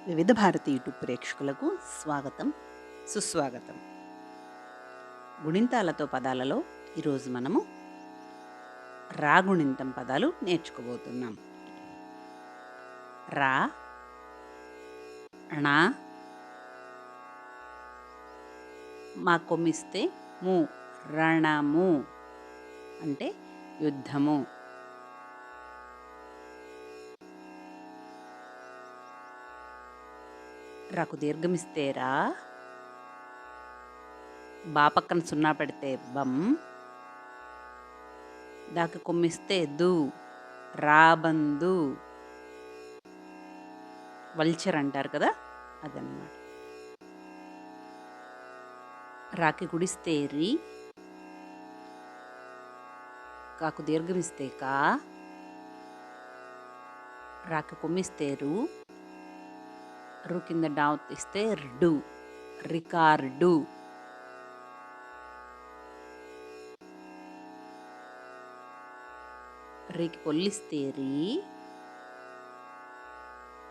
వివిధ భారతి యూట్యూబ్ ప్రేక్షకులకు స్వాగతం, సుస్వాగతం. గుణింతాలతో పదాలలో ఈరోజు మనము రాగుణింతం పదాలు నేర్చుకోబోతున్నాం. రా, ణ, మా కొమ్మిస్తే ము, రణము అంటే యుద్ధము. రాకు దీర్ఘమిస్తే రా, బా పక్కన సున్నా పెడితే బం, దాకి కొమ్మిస్తే దు, రాబందు. వల్చర్ అంటారు కదా, అదన్నమాట. రాకి గుడిస్తే రి, కాకు దీర్ఘమిస్తే కా, రాకి కొమ్మిస్తే రు, రు కింద డావ్ తీస్తే ర్డు, రికార్డు. రీకి పొల్లిస్తే రీ,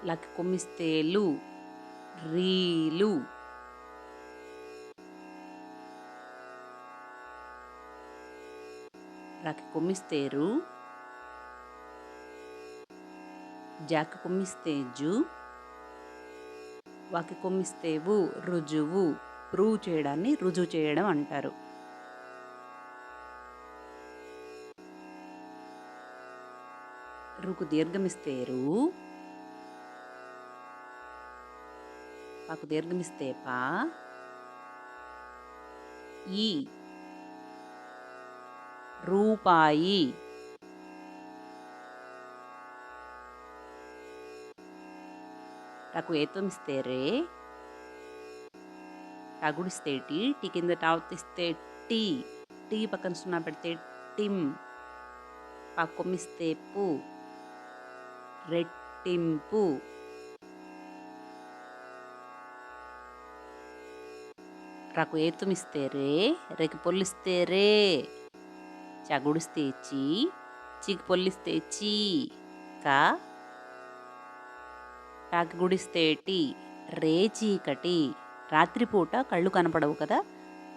లాకి కొమ్మిస్తే లు, రీలు. రాకి కొమ్మిస్తే రు, జాకి కొమ్మిస్తే జు, వాకి కొమ్మిస్తే వు, రుజువు. ప్రూవ్ చేయడాన్ని రుజువు చేయడం అంటారు. రుకు దీర్ఘమిస్తే రు, పాకు దీర్ఘమిస్తే పా, ఈ రూపాయి. టాకు ఏతమిస్తే రే, టాగుడిస్తే టీ, టీ కింద టావుతిస్తే టీ, టీ పక్కన సున్నా పెడితే టిమ్, పాకు కొమ్మిస్తే పు, రెట్టింపు. రాకు ఏతుమిస్తే రే, రేకి పొల్లిస్తే రే, చాగుడిస్తే చీ, చీకి పొల్లిస్తే చీ, కా, టాకి గుడిస్తే టీ, రేచీకటి. రాత్రిపూట కళ్ళు కనపడవు కదా,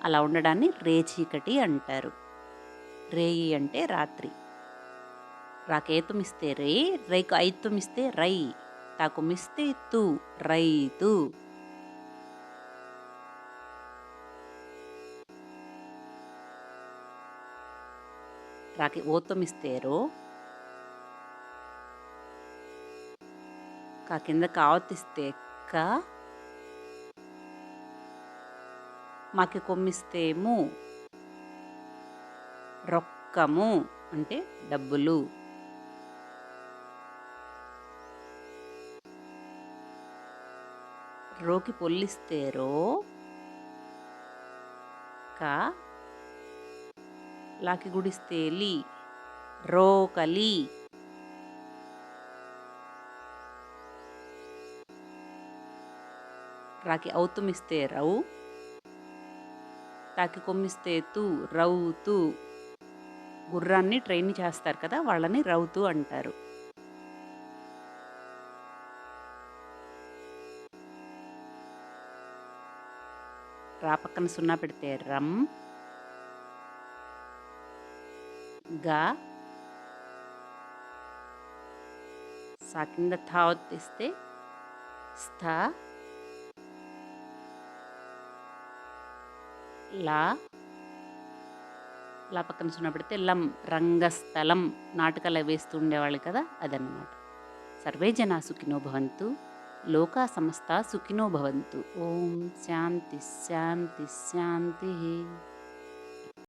అలా ఉండడాన్ని రేచీకటి అంటారు. రేయి అంటే రాత్రి. రాకేతుమిస్తే రే, రేకు ఐతుమిస్తే రై, తాకుమిస్తే తు, రైతు. రాకి ఓతమిస్తే రో, కా కింద కావతిస్తే క, మాకి కొమ్మిస్తే ము, రొక్కము అంటే డబ్బులు. రోకి పొల్లిస్తే రో, కా, లాకి గుడిస్తే లి, రోకలి. రాకి ఔతుమిస్తే రౌ, తాకి కొమ్మిస్తే తు, రౌతు. గుర్రాన్ని ట్రైన్ చేస్తారు కదా, వాళ్ళని రౌతు అంటారు. రా పక్కన సున్నా పెడితే రం, గా, సా కింద థా ఒత్తిస్తే స్థ, లా, లా పక్కన సున్నా పెడితే లం, రంగస్థలం. నాటకాలు వేస్తూ ఉండేవాళ్ళు కదా, అదన్నమాట. సర్వే జనా సుఖినో భవంతు, లోకా సమస్తా సుఖినో భవంతు. ఓం శాంతి శాంతి శాంతి.